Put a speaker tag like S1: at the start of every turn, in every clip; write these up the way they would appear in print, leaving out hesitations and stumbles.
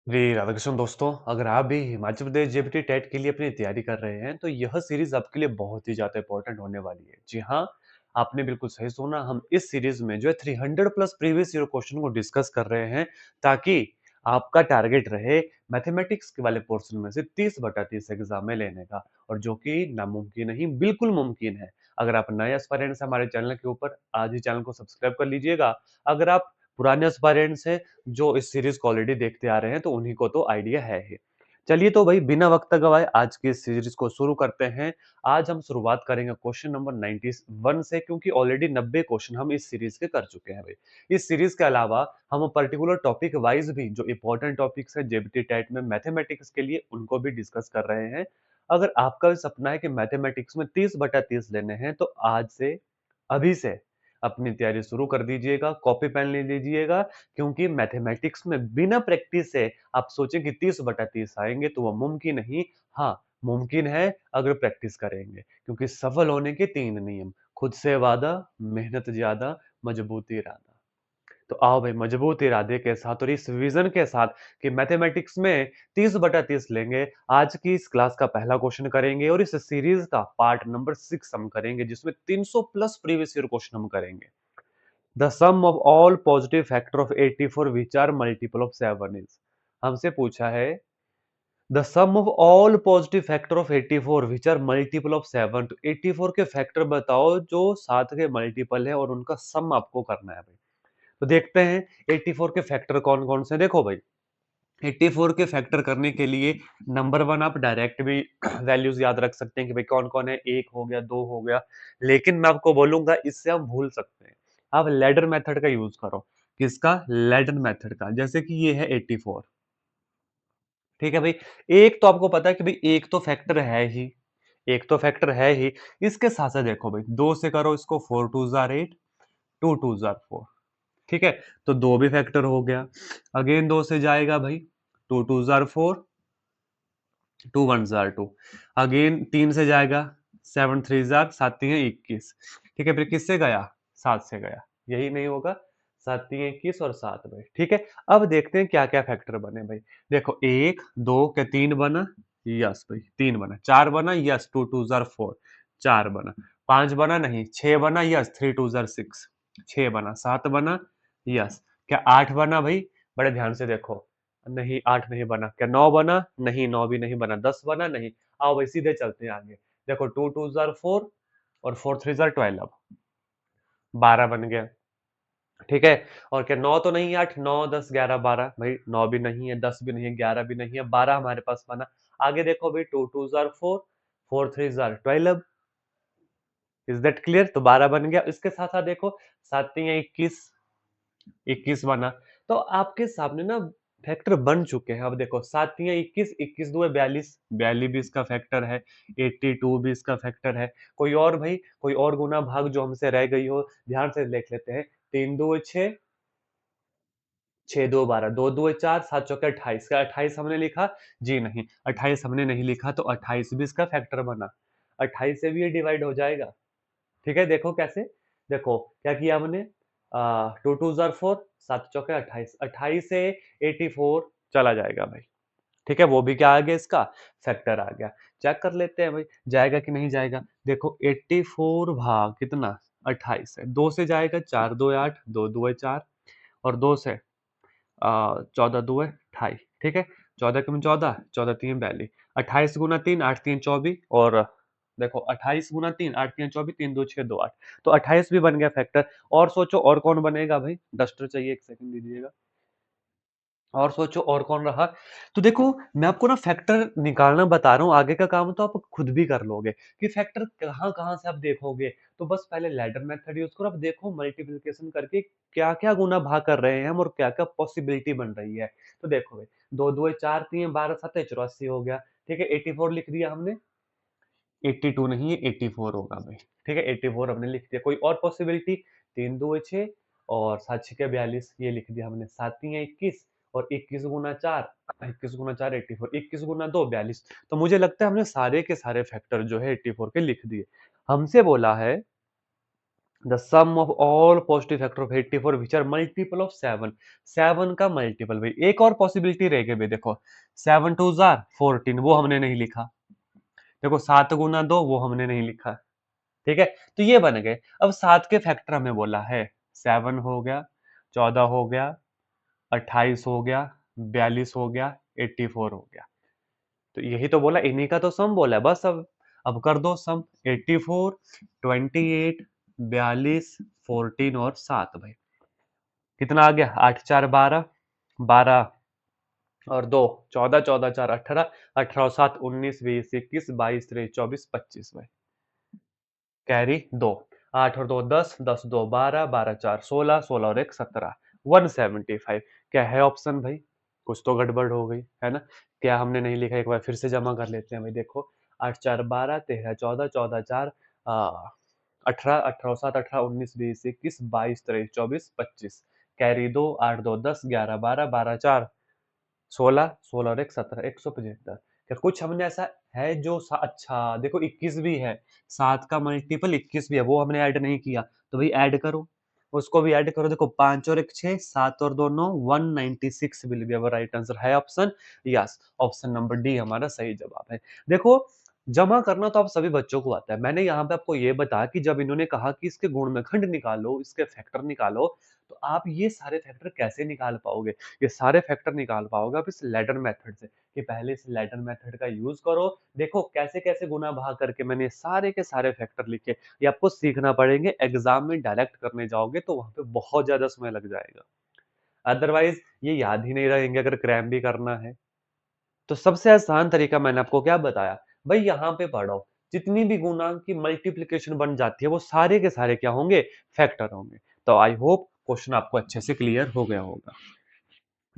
S1: जी, राधाकृष्ण दोस्तों, अगर आप भी हिमाचल प्रदेश जेबीटी टेट के लिए अपनी तैयारी कर रहे हैं, तो यह सीरीज़ आपके लिए बहुत ही ज़्यादा इम्पोर्टेंट होने वाली है। जी हाँ, आपने बिल्कुल सही सुना, हम इस सीरीज़ में जो है 300 प्लस प्रीवियस ईयर क्वेश्चन को डिस्कस कर रहे हैं, ताकि आपका टारगेट रहे मैथमेटिक्स के वाले पोर्शन में से 30/30 एग्ज़ाम में लेने का, और जो कि नामुमकिन नहीं, बिल्कुल मुमकिन है। अगर आप नए एस्पायरेंट्स हैं हमारे चैनल के ऊपर, आज ही चैनल को सब्सक्राइब कर लीजिएगा। अगर आप पुराने एस्पायरेंट्स हैं, जो इस सीरीज को ऑलरेडी देखते आ रहे हैं, तो उन्हीं को तो आइडिया है ही। चलिए तो भाई बिना वक्त गवाए आज की इस सीरीज को शुरू करते हैं। आज हम शुरुआत करेंगे क्वेश्चन नंबर 91 से, क्योंकि ऑलरेडी 90 क्वेश्चन हम इस सीरीज के कर चुके हैं भाई। इस सीरीज के अलावा हम पर्टिकुलर टॉपिक वाइज भी जो इंपॉर्टेंट टॉपिक्स है जेबीटी टाइट में मैथमेटिक्स के लिए, उनको भी डिस्कस कर रहे हैं। अगर आपका भी सपना है कि मैथमेटिक्स में 30/30 लेने हैं, तो आज से, अभी से अपनी तैयारी शुरू कर दीजिएगा, कॉपी पेन ले लीजिएगा, क्योंकि मैथमेटिक्स में बिना प्रैक्टिस से आप सोचें कि 30/30 आएंगे, तो वो मुमकिन नहीं। हाँ, मुमकिन है अगर प्रैक्टिस करेंगे, क्योंकि सफल होने के 3 नियम: खुद से वादा, मेहनत ज्यादा, मजबूती इरादा। तो आओ भाई मजबूत इरादे के साथ और इस विजन के साथ कि मैथमेटिक्स में 30/30 लेंगे, आज की इस क्लास का पहला क्वेश्चन करेंगे और इस सीरीज का पार्ट नंबर 6 हम करेंगे, जिसमें 300 प्लस प्रीवियस ईयर क्वेश्चन हम करेंगे। The sum of all positive factor of 84 which are multiple of 7 is. हमसे पूछा है the sum of all positive factor of 84 which are multiple of 7। तो 84 के फैक्टर बताओ जो 7 के मल्टीपल है, और उनका सम आपको करना है भाई। तो देखते हैं 84 के फैक्टर कौन कौन से। देखो भाई, 84 के फैक्टर करने के लिए नंबर वन आप डायरेक्ट भी वैल्यूज याद रख सकते हैं कि भाई कौन कौन है, 1 हो गया, 2 हो गया। लेकिन मैं आपको बोलूंगा, इससे हम भूल सकते हैं। आप लैडर मेथड का यूज करो। किसका? लैडर मेथड का। जैसे कि ये है 84, ठीक है भाई। एक तो आपको पता है कि भाई एक तो फैक्टर है ही, एक तो फैक्टर है ही। इसके साथ साथ देखो भाई, 2 से करो इसको, 4 2 जार 8, 2 2 जार 4, ठीक है। तो 2 भी फैक्टर हो गया। अगेन 2 से जाएगा भाई, 2 2 जार 4, 2 1 जार 2। अगेन 3 से जाएगा, 7 3 जार 7 3 है 21, ठीक है। फिर किससे गया? 7 से गया। यही नहीं होगा, 7 3 21 और 7 भाई, ठीक है। अब देखते हैं क्या क्या फैक्टर बने भाई। देखो 1 2 के 3 बना, यस भाई 3 बना। 4 बना, यस 2 2 जार 4, 4 बना। 5 बना, नहीं। 6 बना, यस 3 2 जार 6, 6 बना। 7 बना, यस। क्या 8 बना भाई? बड़े ध्यान से देखो, नहीं 8 नहीं बना। क्या 9 बना? नहीं 9 भी नहीं बना। 10 बना? नहीं। आओ भाई सीधे चलते हैं आगे। देखो 2 2 जार 4 और 4 3 जार 12, 12 बन गया, ठीक है। और क्या 9 तो नहीं है? 8 9 10 11 12 भाई, 9 भी नहीं है, 10 भी नहीं है, 11 भी नहीं है, 12 हमारे पास बना। आगे देखो भाई, 2 2 jar 4, 4 3 jar 12। Is that clear? तो 12 बन गया। इसके साथ साथ देखो, 7 3 21, 21 बना। तो आपके सामने ना फैक्टर बन चुके हैं। अब देखो 7 3 21, 21 2 42, 42 भी इसका फैक्टर है, 82 भी इसका फैक्टर है। कोई और भाई, कोई और गुना भाग जो हमसे रह गई हो, ध्यान से देख लेते हैं। 3 2 6, 6 2 12, 2 2 4, 7 चौके 28। का 28 हमने लिखा? जी नहीं, 28 हमने नहीं लिखा, तो 28 भी इसका फैक्टर बना। 28 से भी ये डिवाइड हो जाएगा, ठीक है। देखो कैसे, देखो क्या किया हमने, 2 2 जार 4, 7 चौके 28, 28 से 84 चला जाएगा भाई, ठीक है। वो भी क्या आ गया? इसका फैक्टर आ गया। चेक कर लेते हैं भाई, जाएगा कि नहीं जाएगा। देखो 84 भाग कितना? 28 है। 2 से जाएगा, 4 2 8, 2 2 4, और 2 से 14 2 28, ठीक है। 14 कम 14, 14 3 42, 28 गुना 3 8 3 24, और देखो 28 गुना 3 8 3 24, 3 2 6 2 8। तो 28 भी बन गया फैक्टर। और सोचो और कौन बनेगा भाई? डस्टर चाहिए, एक सेकंड दीजिएगा। और सोचो और कौन रहा। तो देखो, मैं आपको ना फैक्टर निकालना बता रहा हूँ, आगे का काम तो आप खुद भी कर लोगे कि फैक्टर कहाँ कहाँ से आप देखोगे। तो बस पहले लैडर मेथड यूज करो। अब देखो मल्टीप्लिकेशन करके क्या क्या गुना भाग कर रहे हैं हम, और क्या क्या पॉसिबिलिटी बन रही है। तो देखो भाई, 2 2 4 3 12 7 84 हो गया, ठीक है। 84 लिख दिया हमने, 82 नहीं है, 84 होगा भाई, ठीक है। 84 हमने लिख दिया। कोई और पॉसिबिलिटी? 3 2 6 और 7 6 42, ये लिख दिया हमने। 7 3 21 और 21 गुना 4, 21 गुना 4 84, 21 गुना 2 42। तो मुझे लगता है हमने सारे के सारे फैक्टर जो है 84 के लिख दिए। हमसे बोला है the sum of all positive factor of 84 which are multiple of 7। 7 का मल्टीपल भाई, एक और पॉसिबिलिटी रह गई भाई, देखो 7 टू जार 14, वो हमने नहीं लिखा। देखो 7 गुना 2, वो हमने नहीं लिखा। ठीक है, तो ये बन गए। अब 7 के फैक्टर हमें बोला है, 7 हो गया, 14 हो गया, 28 हो गया, 42 हो गया, 84 हो गया। तो यही तो बोला, इन्हीं का तो सम बोला है बस। अब कर दो सम, 84, 28, 42, 14 और 7 भाई, कितना आ गया, 8 4 12, 12 और 2 14, 14 4 18, 18 और 7 19, 20 21, 22 23 24 25 भाई, कैरी 2, 8 और 2 10, 10 2 12, 12 4 16, 16 और 1 17, 175। क्या है ऑप्शन भाई? कुछ तो गड़बड़ हो गई है ना? क्या हमने नहीं लिखा, एक बार फिर से जमा कर लेते हैं भाई। देखो 8 4 12, 13 14, 14 4 18, 18 7 18 19 20 21 22 23 24 25, कैरी 2, 8 2 10, 11 12, 12 4 16, 16 और 1 17, 175। क्या कुछ हमने ऐसा है जो अच्छा देखो 21 भी है, 7 का मल्टीपल 21 भी है, वो हमने ऐड नहीं किया, तो भाई ऐड करो, उसको भी ऐड करो। देखो 5 और 1 6, 7 और 2 9, 196 will be our right answer. है option? Yes, option number D हमारा सही जवाब है। देखो जमा करना तो आप सभी बच्चों को आता है। मैंने यहाँ पे आपको ये बताया कि जब इन्होंने कहा कि इसके गुणनखंड निकालो, इसके फैक्टर निकालो, तो आप ये सारे फैक्टर कैसे निकाल पाओगे? ये सारे फैक्टर निकाल पाओगे आप इस लैडर मेथड से, कि पहले इस लैडर मेथड का यूज करो। देखो कैसे कैसे गुना भाग करके मैंने सारे के सारे फैक्टर लिखे, ये आपको सीखना पड़ेंगे। एग्जाम में डायरेक्ट करने जाओगे तो वहां पे बहुत ज्यादा समय लग जाएगा, अदरवाइज ये याद ही नहीं रहेंगे अगर क्रैम भी करना है। तो सबसे आसान तरीका मैंने आपको क्या बताया भाई, यहाँ पे पढ़ो, जितनी भी गुणांक की मल्टीप्लिकेशन बन जाती है वो सारे के सारे क्या होंगे, फैक्टर होंगे। तो आई होप क्वेश्चन आपको अच्छे से क्लियर हो गया होगा।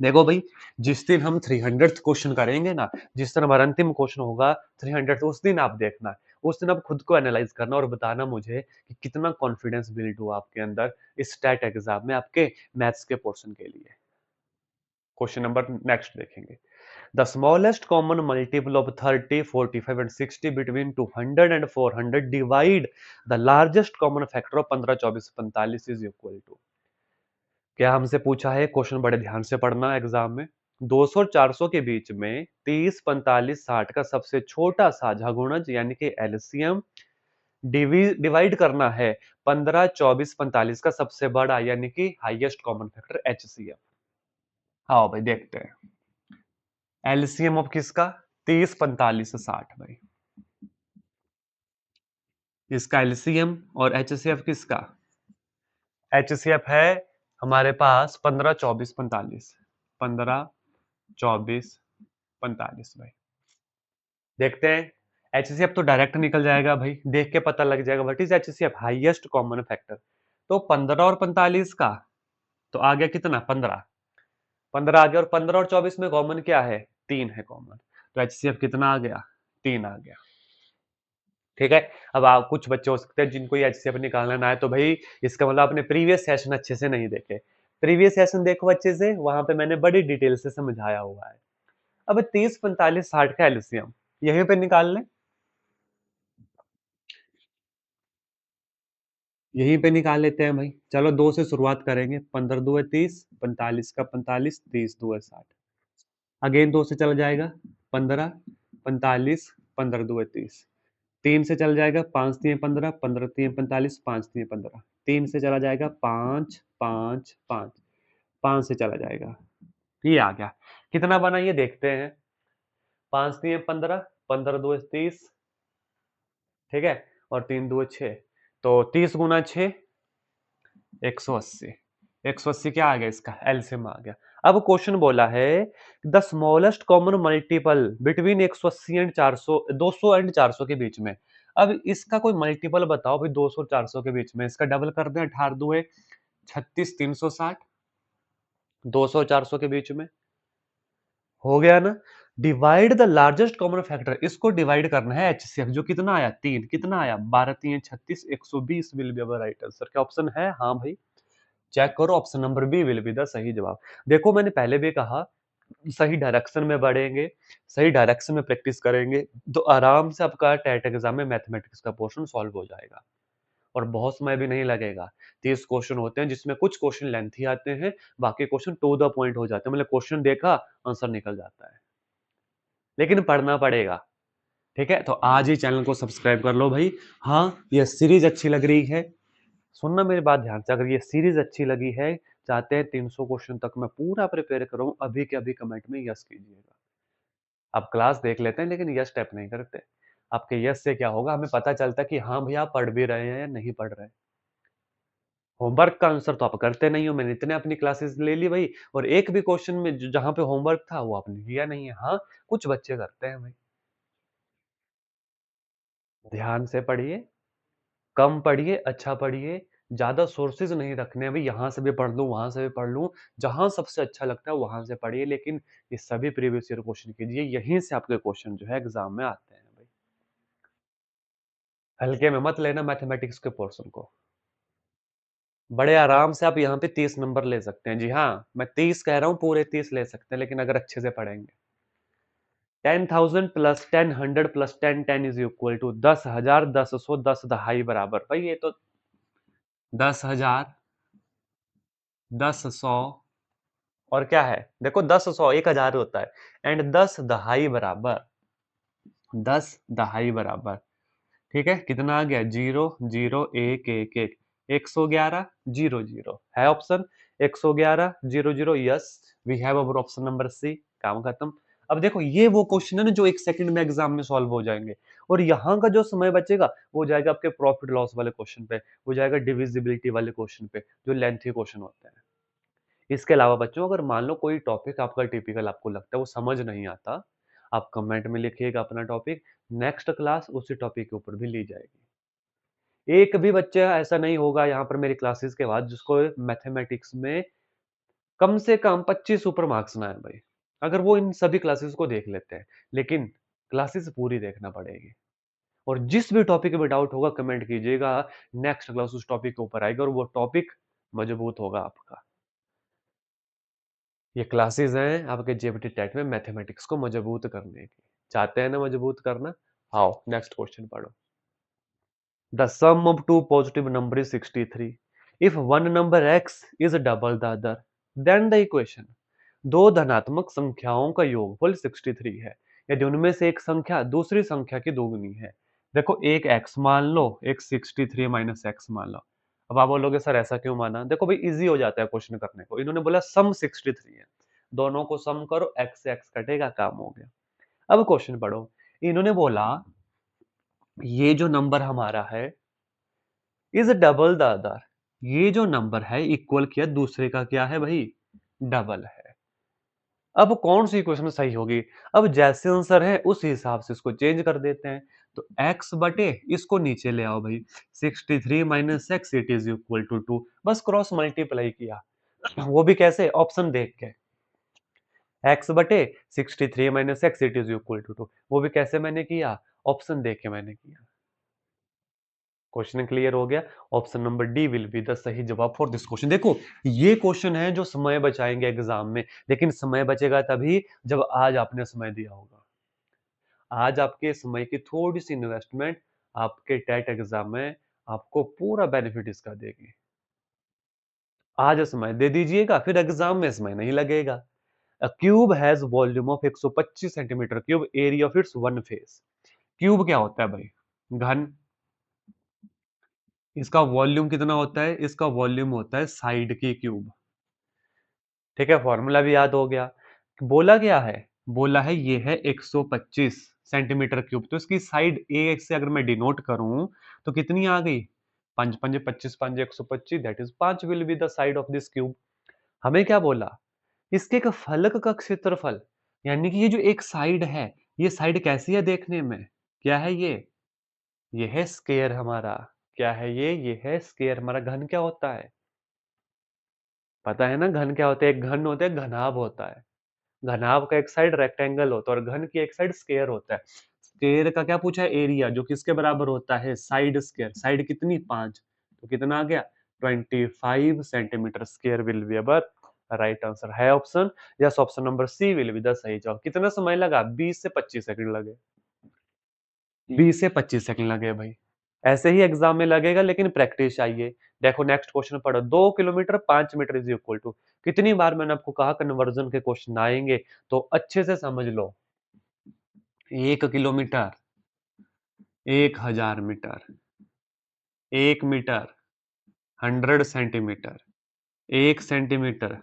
S1: देखो भाई, जिस दिन हम 300th क्वेश्चन करेंगे ना, जिस दिन हमारा अंतिम क्वेश्चन होगा 300, उस दिन आप देखना, उस दिन आप खुद को एनालाइज करना और बताना मुझे कि कितना कॉन्फिडेंस बिल्ड हुआ आपके अंदर इस स्टैट एग्जाम में आपके मैथ्स के पोर्शन के लिए। क्वेश्चन नंबर नेक्स्ट देखेंगे। The smallest common multiple of 30 45 and 60 between 200 and 400 divide the largest common factor of 15 24 45 is equal to. क्या हमसे पूछा है, क्वेश्चन बड़े ध्यान से पढ़ना एग्जाम में। 200 और 400 के बीच में 30 45 60 का सबसे छोटा साझा गुणज यानी कि एलसीएम डिवाइड करना है 15 24 45 का सबसे बड़ा यानी कि हाईएस्ट कॉमन फैक्टर एचसीएफ। हाँ भाई देखते हैं, एलसीएम ऑफ किसका, 30 45 60 भाई, इसका एलसीएम, और एचसीएफ किसका, एचसीएफ है हमारे पास 15 24 45, 15 24 45 भाई। देखते हैं, एचसीएफ तो डायरेक्ट निकल जाएगा भाई, देख के पता लग जाएगा what is HCF, highest common factor. तो 15 और 45 का तो आ गया कितना, 15, 15 आ गया, और 15 और 24 में कॉमन क्या है, 3 है कॉमन, तो एचसीएफ कितना आ गया, 3 आ गया। ठीक है, अब आप कुछ बच्चे हो सकते हैं जिनको ये एचसीएफ निकालना ना है, तो भाई इसका मतलब आपने प्रीवियस सेशन अच्छे से नहीं देखे। प्रीवियस सेशन देखो अच्छे से, वहां पे मैंने बड़ी डिटेल से समझाया हुआ है। अब 30 45 60 का एलसीएम यहीं पे निकाल लें, यहीं पे निकाल लेते हैं भाई। चलो 2 से शुरुआत करेंगे, 15 2 है 30, 45 का 45, 30 2 है 60, अगेन 2 से चला जाएगा 15, 45, 15 2 है 30, 3 से चल जाएगा, 5 3 15, 15 3 45, 5 3 15, 3 से चला जाएगा 5 5 5, 5 से चला जाएगा, ये आ गया। कितना बना ये देखते हैं, 5 3 15, 15 2 30, ठीक है, और 3 2 6, तो 30 गुना 6 180, 180 क्या आ गया, इसका एलसीएम आ गया। अब क्वेश्चन बोला है the smallest common multiple between 180 and 400, 200 and 400 के बीच में। अब इसका कोई मल्टीपल बताओ भाई, 200 और 400 के बीच में, इसका डबल कर दें, 18 दुए 36 360, 200 और 400 के बीच में हो गया ना। Divide the largest common factor, इसको डिवाइड करना है एचसीएफ, जो कितना आया 3, कितना आया 12 3 36, 120 will be our right answer. क्या ऑप्शन है, हाँ भाई चेक करो, option number B will be the सही जवाब। देखो मैंने पहले भी कहा, सही डायरेक्शन में बढ़ेंगे, सही डायरेक्शन में प्रैक्टिस करेंगे, तो आराम से आपका टेट एग्जाम में मैथमेटिक्स का पोर्शन सॉल्व हो जाएगा। और बहुत समय भी नहीं लगेगा। 30 क्वेश्चन होते हैं जिसमें कुछ क्वेश्चन लेंथी आते हैं, बाकी क्वेश्चन टू द पॉइंट हो जाते हैं, मतलब क्वेश्चन देखा, आंसर निकल जाता है। लेकिन पढ़ना पड़ेगा, ठीक है? तो आज ही चैनल को सब्सक्राइब कर लो भाई। हाँ, ये सीरीज अच्छी लग रही है, सुनना मेरी बात ध्यान से, अगर ये सीरीज अच्छी लगी है, चाहते हैं 300 क्वेश्चन तक मैं पूरा प्रिपेयर करूँ, अभी के अभी कमेंट में यस कीजिएगा। आप क्लास देख लेते हैं लेकिन यस टाइप नहीं करते। आपके यस से क्या होगा, हमें पता चलता है कि हाँ भैया आप पढ़ भी रहे हैं या नहीं पढ़ रहे हैं। होमवर्क का आंसर तो आप करते नहीं हो, मैंने इतने अपनी क्लासेस ले ली भाई, और एक भी क्वेश्चन में जहाँ पे होमवर्क था वो आपने किया नहीं है। हाँ, कुछ बच्चे करते हैं भाई। ध्यान से पढ़िए, कम पढ़िए, अच्छा पढ़िए, ज़्यादा सोर्सेज़ नहीं रखने हैं, भई यहाँ से भी पढ़ लूँ, वहाँ से भी पढ़ लूँ, जहाँ सबसे अच्छा लगता है वहाँ से पढ़िए, लेकिन ये सभी प्रीवियस ईयर क्वेश्चन कीजिए, यहीं से आपके क्वेश्चन जो है एग्ज़ाम में आते हैं भाई। हल्के में मत लेना मैथमेटिक्स के पोर्शन को। बड़े आराम से आप यहाँ पे 30 नंबर ले सकते हैं। जी हाँ, मैं 30 कह रहा हूँ, पूरे 30 ले सकते हैं, लेकिन अगर अच्छे से पढ़ेंगे। 10,000 plus 10 100 plus 10 10 is equal to 10,000 10 10 दहाई बराबर। भाई ये तो 10,000 10 और क्या है, देखो 10 100 1000 होता है, एंड 10 दहाई बराबर, 10 दहाई बराबर, ठीक है, कितना आ गया, 0 0 1 1 1, 111 0 0 है option, 111 0 0, yes, we have our option number C, काम खत्म। अब देखो ये वो क्वेश्चन है ना जो 1 सेकंड में एग्जाम में सॉल्व हो जाएंगे, और यहाँ का जो समय बचेगा वो जाएगा आपके प्रॉफिट लॉस वाले क्वेश्चन पे, वो जाएगा डिविजिबिलिटी वाले क्वेश्चन पे, जो लेंथी क्वेश्चन होते हैं। इसके अलावा बच्चों अगर मान लो कोई टॉपिक आपका टिपिकल आपको लगता है वो समझ नहीं आता, आप कमेंट में लिखिएगा अपना टॉपिक, नेक्स्ट क्लास उसी टॉपिक के ऊपर भी ली जाएगी। एक भी बच्चा ऐसा नहीं होगा यहाँ पर मेरी क्लासेस के बाद जिसको मैथमेटिक्स में कम से कम 25 सुपर मार्क्स ना है भाई, अगर वो इन सभी क्लासेस को देख लेते हैं, लेकिन क्लासेस पूरी देखना पड़ेगी। और जिस भी टॉपिक में डाउट होगा कमेंट कीजिएगा, नेक्स्ट क्लास उस टॉपिक के ऊपर आएगा और वो टॉपिक मजबूत होगा आपका। ये क्लासेस हैं आपके जेबीटी टेट में मैथमेटिक्स को मजबूत करने की। चाहते हैं ना मजबूत करना? आओ नेक्स्ट क्वेश्चन पढ़ो। The sum of two positive numbers is 63. If one number x is double the other, then the equation, दो धनात्मक संख्याओं का योगफल 63 है यदि उनमें से एक संख्या दूसरी संख्या की दोगुनी है। देखो एक x मान लो, एक 63 माइनस एक्स मान लो। अब आप बोलोगे सर ऐसा क्यों माना, देखो भाई इजी हो जाता है क्वेश्चन करने को, इन्होंने बोला सम 63 है, दोनों को सम करो, x से x कटेगा, काम हो गया। अब क्वेश्चन पढ़ो, इन्होंने बोला ये जो नंबर हमारा है इज डबल द अदर, ये जो नंबर है इक्वल किया दूसरे का क्या है भाई, डबल है। अब कौन सी इक्वेशन सही होगी, अब जैसे आंसर है उस हिसाब से इसको चेंज कर देते हैं। तो x बटे इसको नीचे ले आओ भाई, 63 minus X it is equal to 2, बस क्रॉस मल्टीप्लाई किया, वो भी कैसे, ऑप्शन देख के, x बटे 63 minus X it is equal to 2, वो भी कैसे मैंने किया, ऑप्शन देख के मैंने किया। क्वेश्चन क्लियर हो गया, option number D will be the सही जवाब फॉर दिस क्वेश्चन। देखो ये क्वेश्चन है जो समय बचाएंगे एग्जाम में, लेकिन समय बचेगा तभी जब आज आपने समय दिया होगा। आज आपके समय की थोड़ी सी इन्वेस्टमेंट आपके टेट एग्जाम में आपको पूरा बेनिफिट इसका देगी। आज समय दे दीजिएगा, फिर एग्जाम में समय नहीं लगेगा। अ cube has volume of 125 centimetre cube, area of its one face. Cube क्या होता है भाई, घन। इसका वॉल्यूम कितना होता है, इसका वॉल्यूम होता है साइड की क्यूब, ठीक है, फॉर्मूला भी याद हो गया। बोला क्या है, बोला है ये है 125 सेंटीमीटर क्यूब, तो इसकी साइड ए से अगर मैं डिनोट करूं तो कितनी आ गई, 5 पंजे 25 पंजे 125, that is 5 will be the side of this cube. हमें क्या बोला, इसके एक फलक का क्षेत्रफल, यानी कि ये जो एक साइड है, ये साइड कैसी है देखने में, क्या है ये है स्क्वायर हमारा, क्या है ये है स्क्वायर हमारा। घन क्या होता है, पता है ना, घन क्या होता है, एक घन होता है, घनाभ होता है, घनाभ का एक साइड रेक्टेंगल होता है और घन की एक साइड स्क्वायर होता है। स्क्वायर का क्या पूछा है, एरिया, जो किसके बराबर होता है, साइड स्क्वायर, साइड कितनी 5, तो कितना आ गया 25 centimetre square will be our right answer, है option, yes, option number C will be the सही जवाब। कितना समय लगा, 20 से 25 सेकंड लगे, 20 से 25 सेकंड लगे भाई। ऐसे ही एग्जाम में लगेगा, लेकिन प्रैक्टिस चाहिए। देखो नेक्स्ट क्वेश्चन पढ़ो, 2 kilometre 5 metre is equal to, कितनी बार मैंने आपको कहा कन्वर्जन के क्वेश्चन आएंगे, तो अच्छे से समझ लो। 1 kilometre 1000 metre, 1 metre 100 centimetre, 1 centimetre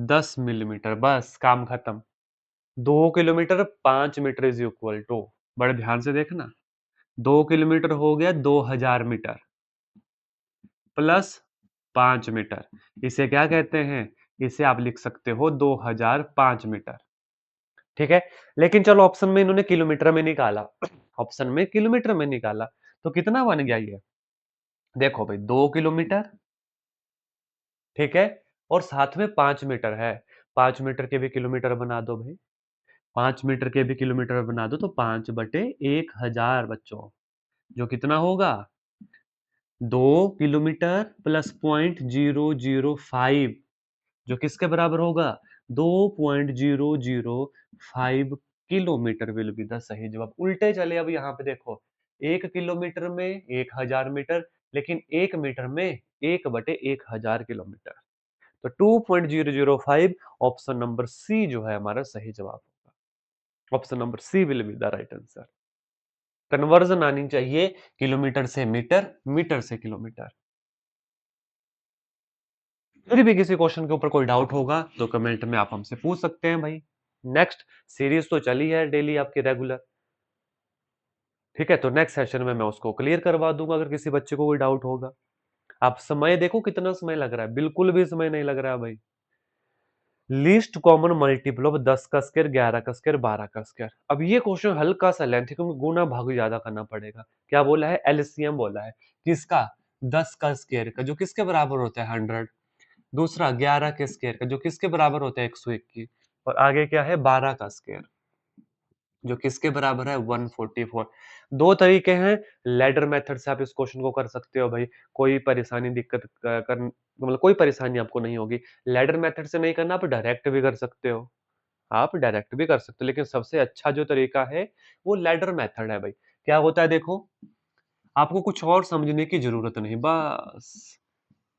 S1: 10 millimetre, बस काम खत्म। 2 kilometre 5 metre is equal to, बड़े ध्यान से देखना, 2 किलोमीटर हो गया 2000 मीटर प्लस 5 मीटर, इसे क्या कहते हैं? इसे आप लिख सकते हो 2005 मीटर। ठीक है, लेकिन चलो ऑप्शन में इन्होंने किलोमीटर में निकाला, ऑप्शन में किलोमीटर में निकाला, तो कितना बन गया ये? देखो भाई 2 किलोमीटर, ठीक है, और साथ में 5 मीटर है, 5 मीटर के भी किलोमीटर बना दो भाई, 5 मीटर के भी किलोमीटर बना दो, तो 5/1000 बच्चों, जो कितना होगा? 2 किलोमीटर प्लस 0.005, जो किसके बराबर होगा? 2.005 किलोमीटर विल बी द सही जवाब। उल्टे चले, अब यहाँ पे देखो, 1 किलोमीटर में 1000 मीटर, लेकिन 1 मीटर में 1/1000 किलोमीटर, तो 2.005, ऑप्शन नंबर सी जो है हमारा सही जवाब होगा। Option number C will be the right answer. Conversion आनी चाहिए किलोमीटर से मीटर, मीटर से किलोमीटर। फिर भी किसी क्वेश्चन के ऊपर कोई डाउट होगा तो कमेंट में आप हमसे पूछ सकते हैं भाई। नेक्स्ट सीरीज तो चली है डेली आपकी रेगुलर, ठीक है, तो नेक्स्ट सेशन में मैं उसको क्लियर करवा दूंगा अगर किसी बच्चे को कोई डाउट होगा। आप समय देखो कितना समय लग रहा है, बिल्कुल भी समय नहीं लग रहा है भाई। लीस्ट कॉमन मल्टीपल ऑफ 10 का स्क्वायर, 11 का स्क्वायर, 12 का स्क्वायर। अब ये क्वेश्चन हल्का सा लेंथ है क्योंकि गुना भाग ज्यादा करना पड़ेगा। क्या बोला है? एलसीएम बोला है, किसका? 10 का स्क्वायर का, जो किसके बराबर होता है 100, दूसरा 11 के स्क्वायर का, जो किसके बराबर होता है 121, और आगे क्या है? 12 का स्क्वायर, जो किसके बराबर है 144। दो तरीके हैं, लैडर मेथड से आप इस क्वेश्चन को कर सकते हो भाई, कोई परेशानी दिक्कत कर मतलब कोई परेशानी आपको नहीं होगी। लैडर मेथड से नहीं करना, आप डायरेक्ट भी कर सकते हो, आप डायरेक्ट भी कर सकते हो, लेकिन सबसे अच्छा जो तरीका है वो लैडर मेथड है भाई। क्या होता है देखो, आपको कुछ और समझने की जरूरत नहीं, बस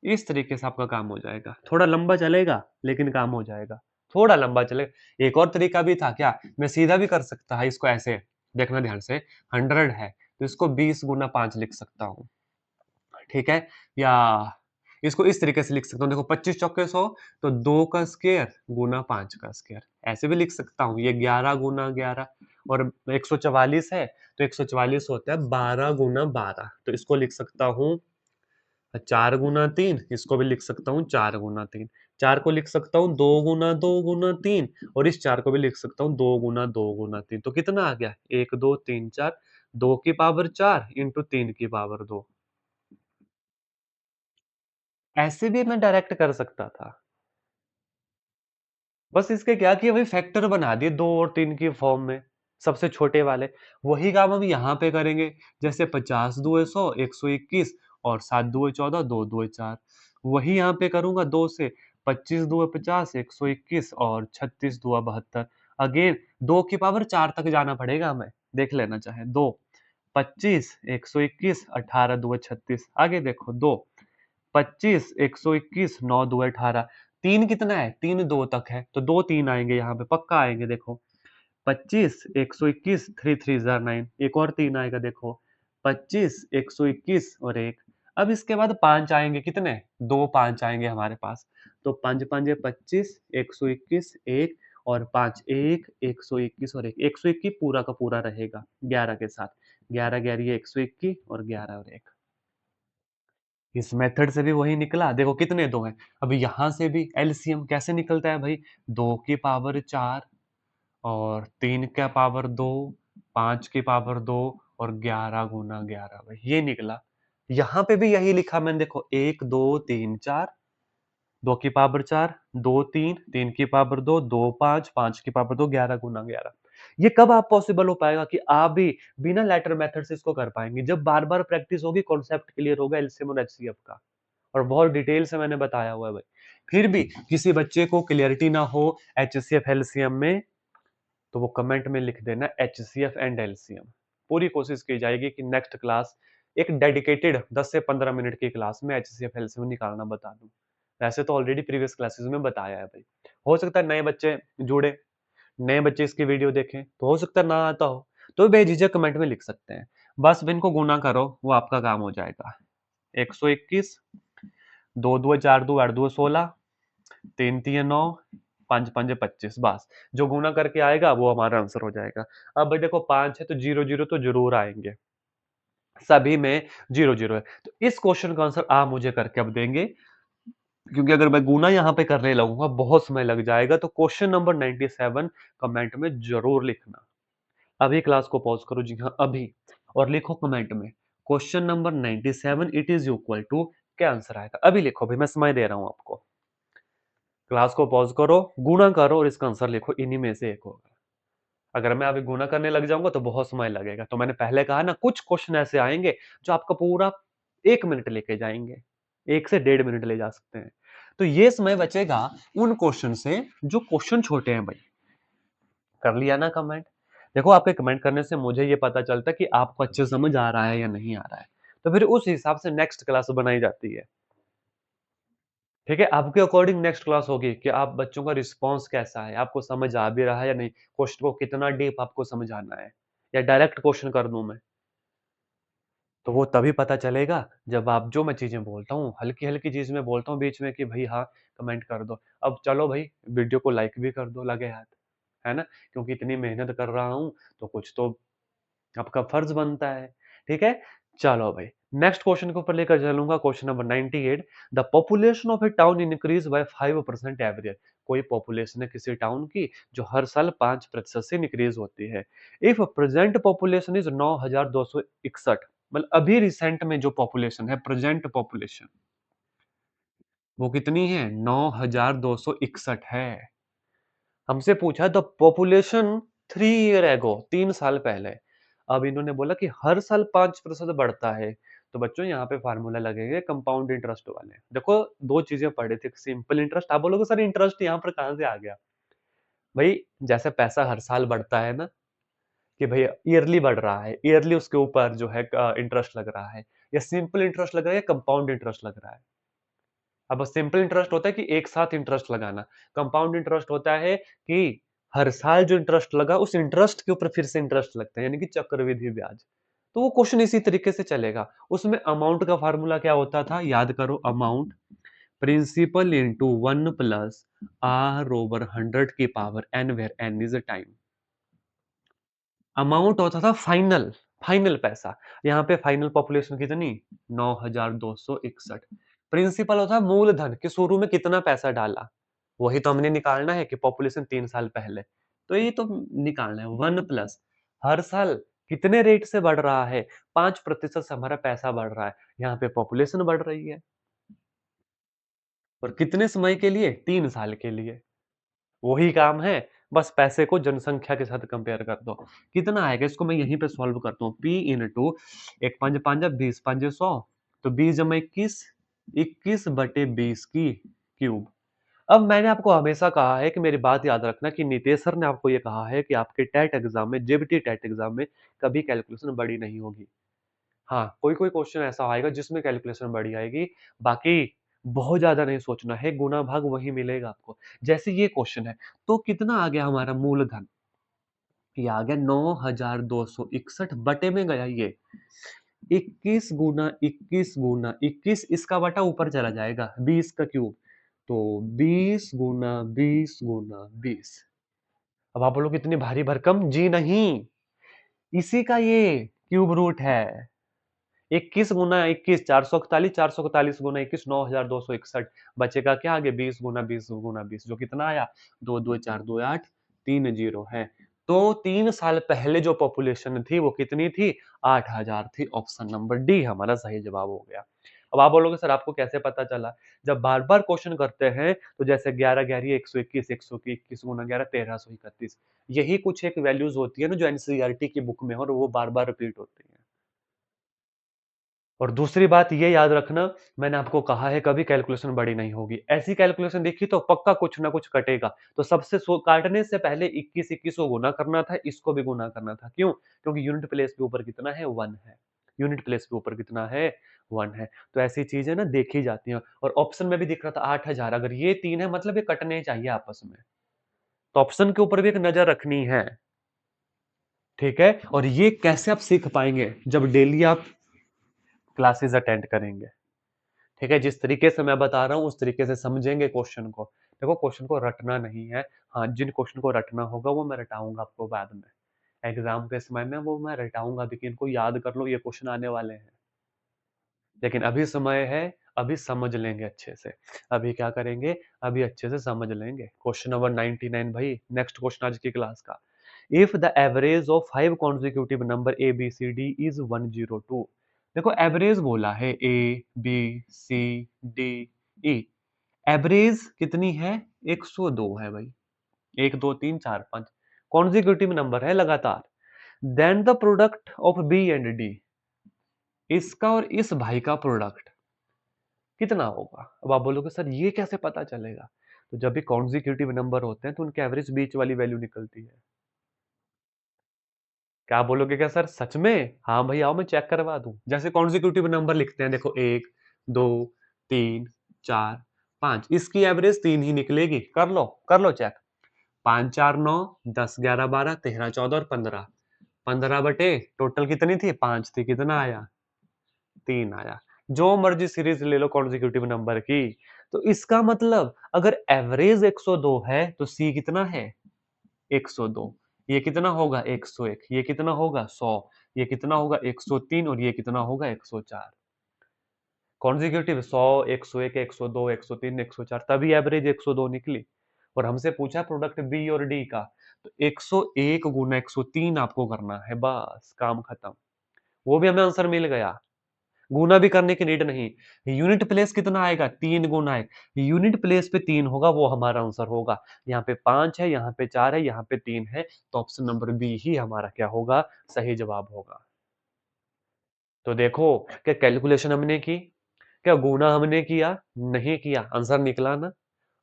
S1: इस तरीके से आपका काम हो जाएगा। थोड़ा लंबा चलेगा लेकिन काम हो जाएगा, थोड़ा लंबा चलेगा। एक और तरीका भी था, क्या मैं सीधा भी कर सकता है इसको ऐसे, देखना ध्यान से, 100 है तो इसको 20 × 5 लिख सकता हूँ, ठीक है, या इसको इस तरीके से लिख सकता हूँ, देखो 25 चौके 100, तो 2 का स्क्वायर गुना 5 का स्क्वायर, ऐसे भी लिख सकता हूँ। ये 11 × 11, और 144 है तो 144 होता है 12 × 12, तो इसको लिख सकता हूँ 4 × 3, इसको भी लिख सकता हूँ 4 × 3, 4 को लिख सकता हूँ 2 × 2 × 3, और इस 4 को भी लिख सकता हूँ 2 × 2 × 3, तो कितना आ गया? 1 2 3 4, 2 की पावर 4 इंटू 3 की पावर 2। ऐसे भी मैं डायरेक्ट कर सकता था, बस इसके क्या किया भाई, फैक्टर बना दिए 2 और 3 की फॉर्म में, सबसे छोटे वाले। वही काम हम यहाँ पे करेंगे, जैसे 50 × 2 = 100, 121, और 7 × 2 = 14, 2 × 2 = 4। वही यहाँ पे करूंगा 2 से, 25 × 2 = 50, 121, और 36 × 2 = 72। अगेन 2 की पावर 4 तक जाना पड़ेगा हमें, देख लेना चाहे, 2, 25, 121, 18 × 2 = 36, आगे देखो 2, 25, 121, 9 2 18, 3 कितना है? 3 2 तक है, तो 2 3 आएंगे यहाँ पे, पक्का आएंगे। देखो 25, 121, 3 3 जार 9, एक और 3 आएगा, देखो 25, 121 और 1। अब इसके बाद 5 आएंगे, कितने? 2 5 आएंगे हमारे पास, तो 5 5 25, 121, 1 और 5, 1 121 और 1, 121 पूरा का पूरा रहेगा 11 के साथ, 11 11 121 और 11 और 1। इस मेथड से भी वही निकला, देखो कितने 2 हैं। अब यहाँ से भी एलसीएम कैसे निकलता है भाई? 2 की पावर 4 और 3 की पावर 2, 5 की पावर 2 और 11 × 11, भाई ये निकला। यहाँ पे भी यही लिखा मैंने, देखो 1 2 3 4, 2 की पावर 4, 2 3, 3 की पावर 2, 2 5, 5 की पावर 2, 11 × 11। ये कब आप पॉसिबल हो पाएगा कि आप भी बिना लेटर मेथड से इसको कर पाएंगे? जब बार बार प्रैक्टिस होगी, कॉन्सेप्ट क्लियर होगा एलसीएम और एचसीएफ का, और बहुत डिटेल से मैंने बताया हुआ है भाई। फिर भी किसी बच्चे को क्लियरिटी ना हो एचसीएफ एलसीएम में, तो वो कमेंट में लिख देना एचसीएफ एंड एलसीएम। पूरी कोशिश की जाएगी कि नेक्स्ट क्लास एक डेडिकेटेड 10 से 15 मिनट की क्लास में एचसीएफ एलसीएम निकालना बता दूँ। वैसे तो ऑलरेडी प्रीवियस क्लासेस में बताया है भाई। हो सकता है नए बच्चे जुड़े, नए बच्चे इसकी वीडियो देखें, तो हो सकता है ना आता हो, तो बेझिझक कमेंट में लिख सकते हैं। बस इनको गुणा करो, वो आपका काम हो जाएगा। 121, 2 दूए 4 दूं 8 दूए 16, 3 तिये 9, 5 पंजे 25 बस। जो गुणा करके आएगा वो हमारा आंसर हो जाएगा। अब भाई देखो 5 है तो 0 0 तो जरूर आएंगे, सभी में 0 0 है। तो इस क्वेश्चन का आंसर आप मुझे करके अब देंगे, क्योंकि अगर मैं गुना यहाँ पे करने लगूंगा बहुत समय लग जाएगा। तो क्वेश्चन नंबर 97 कमेंट में जरूर लिखना। अभी क्लास को पॉज करो, जी हाँ अभी, और लिखो कमेंट में question number 97 it is equal to, क्या आंसर आएगा अभी लिखो भाई, मैं समय दे रहा हूं आपको। क्लास को पॉज करो, गुणा करो और इसका आंसर लिखो, इन्हीं में से एक होगा। अगर मैं अभी गुणा करने लग जाऊंगा तो बहुत समय लगेगा। तो मैंने पहले कहा ना, कुछ क्वेश्चन ऐसे आएंगे जो आपका पूरा 1 मिनट लेके जाएंगे, 1 से 1.5 मिनट ले जा सकते हैं। तो ये समय बचेगा उन क्वेश्चन से जो क्वेश्चन छोटे हैं भाई। कर लिया ना कमेंट? देखो आपके कमेंट करने से मुझे ये पता चलता है कि आपको अच्छे समझ आ रहा है या नहीं आ रहा है। तो फिर उस हिसाब से नेक्स्ट क्लास बनाई जाती है। ठीक है, आपके अकॉर्डिंग नेक्स्ट क्लास होगी कि आप बच्चों का रिस्पॉन्स कैसा है, आपको समझ आ भी रहा है या नहीं, क्वेश्चन को कितना डीप आपको समझाना है, या डायरेक्ट क्वेश्चन कर दूं मैं। तो वो तभी पता चलेगा जब आप, जो मैं चीजें बोलता हूँ हल्की हल्की चीज में बोलता हूँ बीच में कि भाई हाँ कमेंट कर दो। अब चलो भाई वीडियो को लाइक भी कर दो लगे हाथ, है ना, क्योंकि इतनी मेहनत कर रहा हूँ तो कुछ तो आपका फर्ज बनता है। ठीक है, चलो भाई नेक्स्ट क्वेश्चन के ऊपर लेकर चलूंगा। Question number 98, the population of A town increase by 5% every year. कोई पॉपुलेशन है किसी टाउन की जो हर साल 5% से इंक्रीज होती है। इफ प्रेजेंट पॉपुलेशन इज 9261, मतलब अभी रिसेंट में जो पॉपुलेशन है, प्रेजेंट पॉपुलेशन वो कितनी है, 9261 है। हमसे पूछा द पॉपुलेशन 3 ईयर एगो, 3 साल पहले। अब इन्होंने बोला कि हर साल 5% बढ़ता है। तो बच्चों यहाँ पे फार्मूला लगेंगे कंपाउंड इंटरेस्ट वाले। देखो दो चीजें पढ़े थे, सिंपल इंटरेस्ट। आप बोलोगे सर इंटरेस्ट यहाँ पर कहाँ से आ गया? भाई जैसे पैसा हर साल बढ़ता है ना, कि भाई ईयरली बढ़ रहा है, ईयरली उसके ऊपर जो है इंटरेस्ट लग रहा है, या सिंपल इंटरेस्ट लग रहा है या कंपाउंड इंटरेस्ट लग रहा है। अब सिंपल इंटरेस्ट होता है कि एक साथ इंटरेस्ट लगाना, कंपाउंड इंटरेस्ट होता है कि हर साल जो इंटरेस्ट लगा उस इंटरेस्ट के ऊपर फिर से इंटरेस्ट लगता है, यानी कि चक्रवृद्धि ब्याज। तो वो क्वेश्चन इसी तरीके से चलेगा। उसमें अमाउंट का फार्मूला क्या होता था, याद करो, amount principal into 1 plus R over 100 की power N, where N is time. Amount होता था फाइनल, फाइनल पैसा। यहाँ पे फाइनल पॉपुलेशन कितनी, 9261। प्रिंसिपल होता है मूलधन, कि शुरू में कितना पैसा डाला, वही तो हमने निकालना है कि पॉपुलेशन 3 साल पहले। तो ये तो निकालना है 1 प्लस हर साल कितने रेट से बढ़ रहा है, 5% से हमारा पैसा बढ़ रहा है। यहाँ पे पॉपुलेशन बढ़ रही है, और कितने समय के लिए, 3 साल के लिए। वही काम है, बस पैसे को जनसंख्या के साथ कंपेयर कर दो। कितना आएगा, इसको मैं यहीं पे सॉल्व करता हूँ। पी इंटू एक पांच पांजा 20 पांजे 100, तो 20 जमा 21, 21/20 की क्यूब। अब मैंने आपको हमेशा कहा है कि मेरी बात याद रखना कि नितेश सर ने आपको ये कहा है कि आपके टेट एग्जाम में, जेबीटी टेट एग्जाम में कभी कैलकुलेशन बड़ी नहीं होगी। हाँ, कोई-कोई क्वेश्चन ऐसा आएगा जिसमें कैलकुलेशन बढ़ी आएगी, बाकी बहुत ज़्यादा नहीं सोचना है, गुणा भाग वही मिलेगा आपको। जैसे ये क्वेश्चन है, तो कितना आ गया हमारा मूलधन? ये आ गया 9261 बटे में गया ये 21 गुना 21 गुना 21, इसका बटा ऊपर चला जाएगा 20 का क्यूब, तो 20 गुना 20 गुना 20। अब आप बोलोगे इतनी भारी भरकम, जी नहीं, इसी का ये क्यूब रूट है। 21 गुना 21 441, 441 गुना 21 9261। बचेगा क्या आगे, 20 गुना 20 गुना 20, जो कितना आया, 2 2 4 2 8, 3 जीरो है। तो 3 साल पहले जो पॉपुलेशन थी वो कितनी थी, 8000 थी। ऑप्शन नंबर डी हमारा सही जवाब हो गया। अब आप बोलोगे सर आपको कैसे पता चला? जब बार बार क्वेश्चन करते हैं तो जैसे 11 11 121, 121 गुना 11 1331, यही कुछ एक वैल्यूज होती है ना जो एनसीईआरटी की बुक में है, और वो बार बार रिपीट होती है। और दूसरी बात ये याद रखना, मैंने आपको कहा है कभी कैलकुलेशन बड़ी नहीं होगी। ऐसी कैलकुलेशन देखी तो पक्का कुछ ना कुछ कटेगा। तो सबसे काटने से पहले 21 21 को गुना करना था, इसको भी गुना करना था। क्यों? क्योंकि यूनिट प्लेस के ऊपर कितना है, 1 है। यूनिट प्लेस पे ऊपर कितना है 1 है। तो ऐसी चीजें ना देखी जाती हैं। और ऑप्शन में भी दिख रहा था 8,000, अगर ये 3 है मतलब ये कटने चाहिए आपस में। तो ऑप्शन के ऊपर भी एक नजर रखनी है। ठीक है, और ये कैसे आप सीख पाएंगे? जब डेली आप क्लासेस अटेंड करेंगे। ठीक है, जिस तरीके से मैं बता रहा हूं उस तरीके से समझेंगे क्वेश्चन को। देखो, क्वेश्चन को रटना नहीं है। हाँ, जिन क्वेश्चन को रटना होगा वो मैं रटाऊंगा आपको बाद में, एग्जाम के समय में वो मैं रटाऊंगा भी कि इनको याद कर लो, ये क्वेश्चन आने वाले हैं। लेकिन अभी समय है, अभी समझ लेंगे अच्छे से। अभी क्या करेंगे? अभी अच्छे से समझ लेंगे। क्वेश्चन नंबर 99 भाई, नेक्स्ट क्वेश्चन आज की क्लास का। If the average of 5 consecutive number A B C D is 102। देखो, एवरेज बोला है A B C D E. Average कितनी है? 102 है भाई। 1 2 3 4 5 कॉन्जिक्यूटिव नंबर है लगातार। Then the product of B and D, इसका और इस भाई का प्रोडक्ट कितना होगा? अब आप बोलोगे सर ये कैसे पता चलेगा? तो जब भी कॉन्जिक्यूटिव नंबर होते हैं तो उनके एवरेज बीच वाली वैल्यू निकलती है। क्या बोलोगे क्या सर, सच में? हाँ भाई, आओ मैं चेक करवा दूं। जैसे कॉन्जिक्यूटिव नंबर लिखते हैं, देखो 1 2 3 4 5, इसकी एवरेज 3 ही निकलेगी। कर लो चेक। 5 4 9 10 11 12 13 14 और 15, 15 बटे टोटल कितनी थी? 5 थी। कितना आया? 3 आया। जो मर्जी सीरीज ले लो कॉन्जिक्यूटिव नंबर की। तो इसका मतलब अगर एवरेज 102 है तो सी कितना है? 102। ये कितना होगा? 101। ये कितना होगा? 100। ये कितना होगा? 103। और ये कितना होगा? 104। कॉन्जिक्यूटिव 100, 101, 102, 103, 104, तभी एवरेज 102 निकली। और हमसे पूछा प्रोडक्ट बी और डी का, तो 101 गुना 103 आपको करना है, बस काम खत्म। वो भी हमें आंसर मिल गया। गुना भी करने की नीड नहीं। यूनिट प्लेस कितना आएगा? 3 गुना है। यूनिट प्लेस पे 3 होगा, वो हमारा आंसर होगा। यहाँ पे 5 है, यहाँ पे 4 है, यहाँ पे 3 है, तो ऑप्शन नंबर बी ही हमारा क्या होगा? सही जवाब होगा। तो देखो, क्या कैलकुलेशन हमने की? क्या गुना हमने किया? नहीं किया। आंसर निकला ना?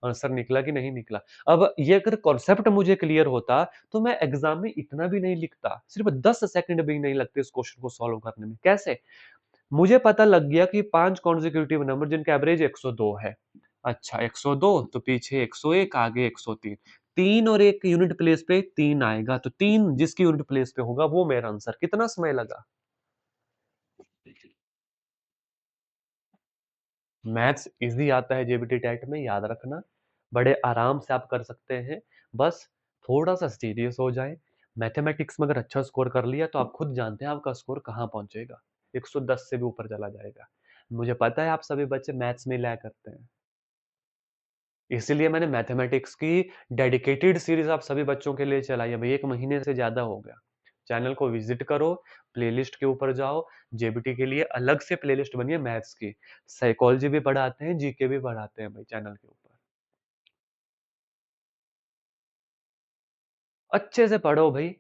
S1: आंसर निकला कि नहीं निकला? अब ये अगर कॉन्सेप्ट मुझे क्लियर होता तो मैं एग्जाम में इतना भी नहीं लिखता, सिर्फ 10 सेकंड भी नहीं लगते इस क्वेश्चन को सॉल्व करने में। कैसे? मुझे पता लग गया कि 5 कॉन्जिक्यूटिव नंबर जिनका एवरेज 102 है। अच्छा, 102 तो पीछे 101, आगे 103। 3 और 1 यूनिट प्लेस पे 3 आएगा, तो 3 जिसकी यूनिट प्लेस पे होगा वो मेरा आंसर। कितना समय लगा? मैथ्स इजी आता है जेबीटी टाइट में, याद रखना। बड़े आराम से आप कर सकते हैं। बस थोड़ा सा सीरियस हो जाए। मैथमेटिक्स में अगर अच्छा स्कोर कर लिया तो आप खुद जानते हैं आपका स्कोर कहाँ पहुंचेगा। 110 से भी ऊपर चला जाएगा। मुझे पता है आप सभी बच्चे मैथ्स में लैग करते हैं, इसीलिए मैंने मैथमेटिक्स की डेडिकेटेड सीरीज आप सभी बच्चों के लिए चलाई है भाई। 1 महीने से ज्यादा हो गया। चैनल को विजिट करो, प्लेलिस्ट के ऊपर जाओ। जेबीटी के लिए अलग से प्लेलिस्ट बनी है मैथ्स की। साइकोलॉजी भी पढ़ाते हैं, जीके भी पढ़ाते हैं भाई चैनल के ऊपर। अच्छे से पढ़ो भाई,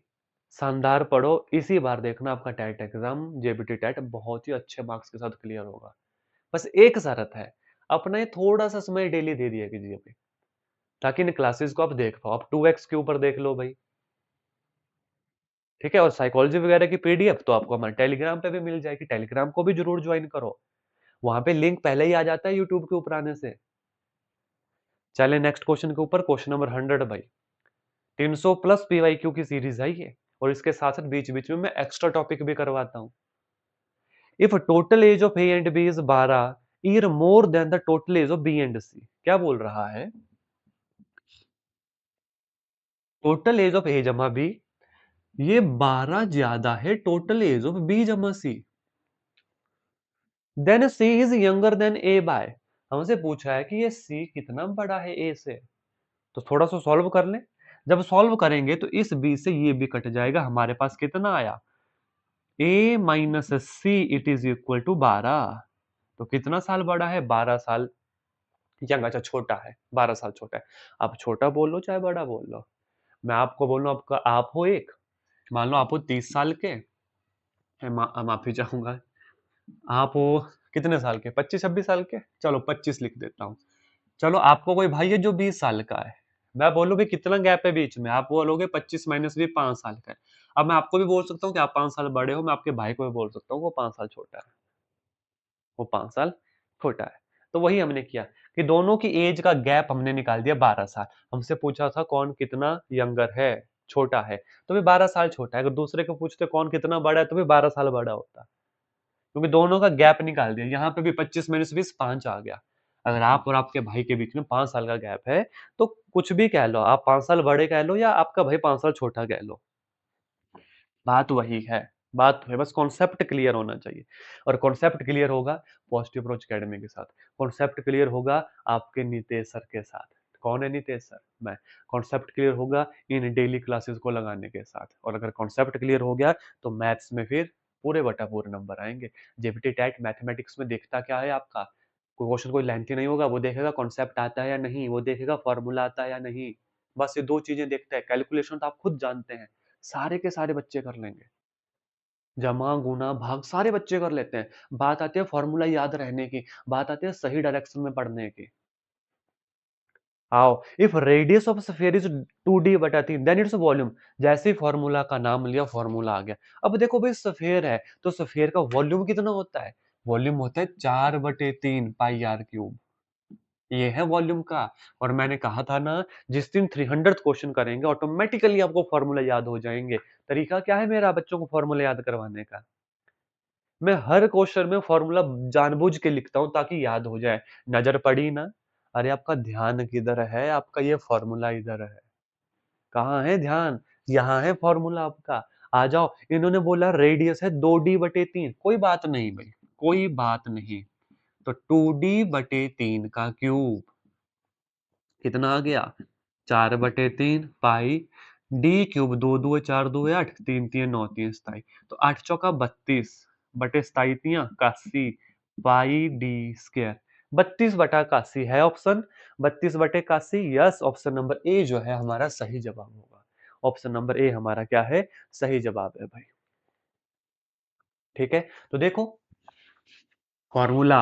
S1: शानदार पढ़ो। इसी बार देखना आपका टैट एग्जाम, जेबीटी टैट बहुत ही अच्छे मार्क्स के साथ क्लियर होगा। बस एक शर्त है, अपना ये थोड़ा सा समय डेली दे दिया कीजिए भाई, ताकि इन क्लासेस को आप देख पाओ। आप 2x के ऊपर देख लो भाई। ठीक है, और साइकोलॉजी वगैरह की पीडीएफ तो आपको हमारे टेलीग्राम पे भी मिल जाएगी। टेलीग्राम को भी जरूर ज्वाइन करो, वहां पे लिंक पहले ही आ जाता है यूट्यूब के ऊपर आने से। चले नेक्स्ट क्वेश्चन के ऊपर, क्वेश्चन नंबर 100 भाई। 300 प्लस पीवाईक्यू की सीरीज है ये, और इसके साथ साथ बीच बीच में मैं एक्स्ट्रा टॉपिक भी करवाता हूँ। If total age of A and B is 12 year more than the total age of B and C, क्या बोल रहा है? टोटल एज ऑफ ए जमा बी, ये 12 ज्यादा है टोटल एज ऑफ बी जमा C. Then C is younger than A by, हमसे पूछा है कि ये सी कितना बड़ा है ए से। तो थोड़ा सा सॉल्व कर ले। जब सॉल्व करेंगे तो इस बी से ये भी कट जाएगा। हमारे पास कितना आया? A minus C it is equal to 12। तो कितना साल बड़ा है? 12 साल यंग, अच्छा छोटा है, 12 साल छोटा है। आप छोटा बोल लो चाहे बड़ा बोल लो। मैं आपको बोल रहा हूं, आपका आप हो एक, मान लो आप हो 30 साल के, माफी चाहूंगा। आप हो कितने साल के? 25 26 साल के, चलो 25 लिख देता हूँ। चलो आपको कोई भाई है जो 20 साल का है, मैं बोलूँ भाई कितना गैप है बीच में, आप बोलोगे 25 माइनस भी 5 साल का है। अब मैं आपको भी बोल सकता हूँ कि आप 5 साल बड़े हो, मैं आपके भाई को भी बोल सकता हूँ वो 5 साल छोटा है, वो 5 साल छोटा है। तो वही हमने किया कि दोनों की एज का गैप हमने निकाल दिया 12 साल। हमसे पूछा था कौन कितना यंगर है, छोटा है, तो भी 12 साल छोटा है। अगर दूसरे को पूछते कौन कितना बड़ा है, तो भी 12 साल बड़ा होता। क्योंकि दोनों का गैप निकाल दिया। यहाँ पे भी 25 माइनस 20 5 आ गया। अगर आप और आपके भाई के बीच में 5 साल का गैप है, तो कुछ भी कह लो, आप 5 साल बड़े कह लो या आपका भाई 5 साल छोटा कह लो, बात वही है। बात है, बस कॉन्सेप्ट क्लियर होना चाहिए। और कॉन्सेप्ट क्लियर होगा पॉजिटिव अप्रोच अकेडमी के साथ। कॉन्सेप्ट क्लियर होगा आपके नितेश सर के साथ। कौन है नितेश सर? मैं। कॉन्सेप्ट क्लियर होगा इन डेली क्लासेस को लगाने के साथ। और अगर कॉन्सेप्ट क्लियर हो गया तो मैथ्स में फिर पूरे बटा पूरे नंबर आएंगे। जेपीटी टैट मैथमेटिक्स में देखता क्या है आपका? कोई क्वेश्चन कोई लेंथी नहीं होगा, वो देखेगा कॉन्सेप्ट आता है या नहीं, वो देखेगा फॉर्मूला आता है या नहीं। बस ये दो चीजें देखता है। कैलकुलेशन तो आप खुद जानते हैं, सारे के सारे बच्चे कर लेंगे। जमा, गुना, भाग सारे बच्चे कर लेते हैं। बात आती है फॉर्मूला याद रहने की, बात आती है सही डायरेक्शन में पढ़ने की। आओ, if radius of sphere is 2d बटा 3 देन इट्स वॉल्यूम। जैसे ही फॉर्मूला का नाम लिया, फॉर्मूला आ गया। अब देखो भाई, स्फीयर है तो स्फीयर का वॉल्यूम कितना होता है? वॉल्यूम होता है 4/3 पाई आर क्यूब। ये है वॉल्यूम का। और मैंने कहा था ना, जिस दिन 300th क्वेश्चन करेंगे ऑटोमेटिकली आपको फॉर्मूला याद हो जाएंगे। तरीका क्या है मेरा बच्चों को फॉर्मूला याद करवाने का? मैं हर क्वेश्चन में फॉर्मूला जानबूझ के लिखता हूँ ताकि याद हो जाए। नजर पड़ी ना? अरे आपका ध्यान किधर है? आपका ये फॉर्मूला इधर है। कहाँ है ध्यान? यहाँ है फॉर्मूला आपका। आ जाओ। इन्होंने बोला रेडियस है 2d/3। कोई बात नहीं भाई, कोई बात नहीं। तो 2d/3 का क्यूब कितना आ गया? 4/3 पाई डी क्यूब। दो दो चार, दो 8, तीन तीन 9, तीन 27। तो 8 चौका 32 बटे 27 81 पाई डी स्क्वायर। 32/81 है option. 32/81, yes. Option number A जो है हमारा सही जवाब होगा। ऑप्शन नंबर ए हमारा क्या है? सही जवाब है भाई। ठीक है, तो देखो फॉर्मूला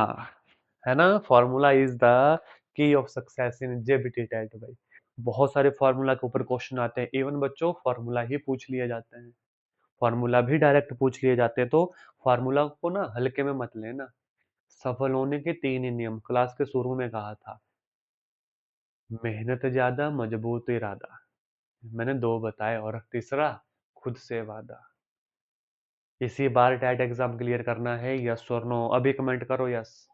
S1: है ना, formula is the key of success in JBT TET भाई। बहुत सारे फॉर्मूला के ऊपर क्वेश्चन आते हैं। इवन बच्चों फॉर्मूला ही पूछ लिए जाते हैं, फॉर्मूला भी डायरेक्ट पूछ लिए जाते हैं। तो फॉर्मूला को ना हल्के में मत लेना। सफल होने के 3 ही नियम क्लास के शुरू में कहा था। मेहनत ज्यादा, मजबूत इरादा। मैंने 2 बताए, और तीसरा खुद से वादा। इसी बार टैट एग्जाम क्लियर करना है, यस और नो? अभी कमेंट करो यस।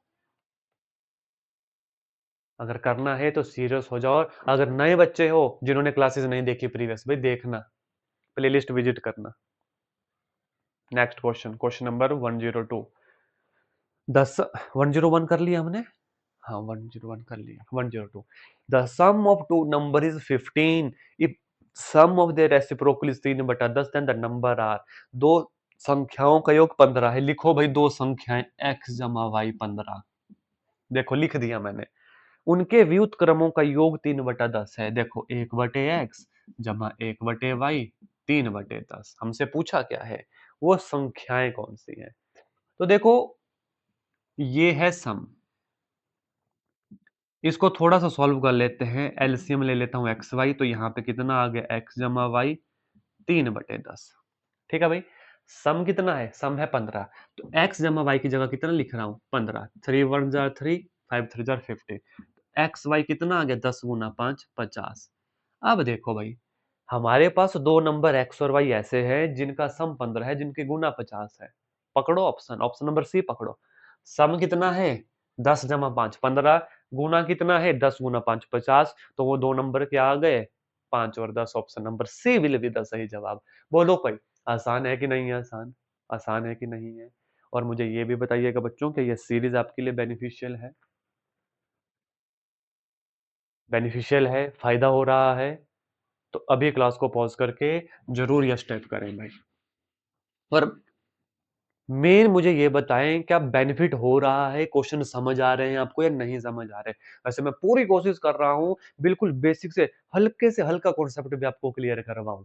S1: अगर करना है तो सीरियस हो जाओ। अगर नए बच्चे हो जिन्होंने क्लासेस नहीं देखी प्रीवियस, भाई देखना, प्लेलिस्ट विजिट करना। Next question, question number 102। 10 101 कर लिया हमने। हाँ 101 कर लिया। 102, the sum of two number is 15 if sum of the reciprocal is 3/10 then the number are. दो संख्याओं का योग 15 है। लिखो भाई दो संख्याएं x जमा y 15। देखो लिख दिया मैंने। उनके व्युत्क्रमों का योग 3/10 है। देखो 1/x जमा 1/y 3/10। हमसे पूछा क्या है? वो संख्याएं कौन सी हैं? तो देखो ये है सम। इसको थोड़ा सा सॉल्व कर लेते हैं। एलसीएम ले लेता हूँ एक्स वाई। तो यहाँ पे कितना आ गया? एक्स जमा वाई 3/10। ठीक है भाई। सम कितना है? सम है 15। तो एक्स जमा वाई की जगह कितना लिख रहा हूँ? 15। 3 1 जार 3, 5 3 जार 50। एक्स वाई कितना आ गया? 10 × 5 50। अब देखो भाई, हमारे पास दो नंबर एक्स और वाई ऐसे हैं जिनका सम 15 है, जिनके गुना 50 है। पकड़ो ऑप्शन, ऑप्शन नंबर सी पकड़ो। सम कितना है? 10 × 5 15। गुना कितना है? 10 × 5 50। तो वो दो नंबर क्या आ गए? 5 और 10। Option number C will be the सही जवाब। बोलो भाई, आसान है कि नहीं है? आसान, आसान है कि नहीं है? और मुझे ये भी बताइएगा बच्चों कि ये सीरीज आपके लिए बेनिफिशियल है? बेनिफिशियल है, फायदा हो रहा है? तो अभी क्लास को पॉज करके जरूर यह स्टेप करें भाई। और मेन मुझे ये बताएं क्या बेनिफिट हो रहा है, क्वेश्चन समझ आ रहे हैं आपको या नहीं समझ आ रहे? वैसे मैं पूरी कोशिश कर रहा हूं बिल्कुल बेसिक से हल्का कॉन्सेप्ट भी आपको क्लियर करवाऊं।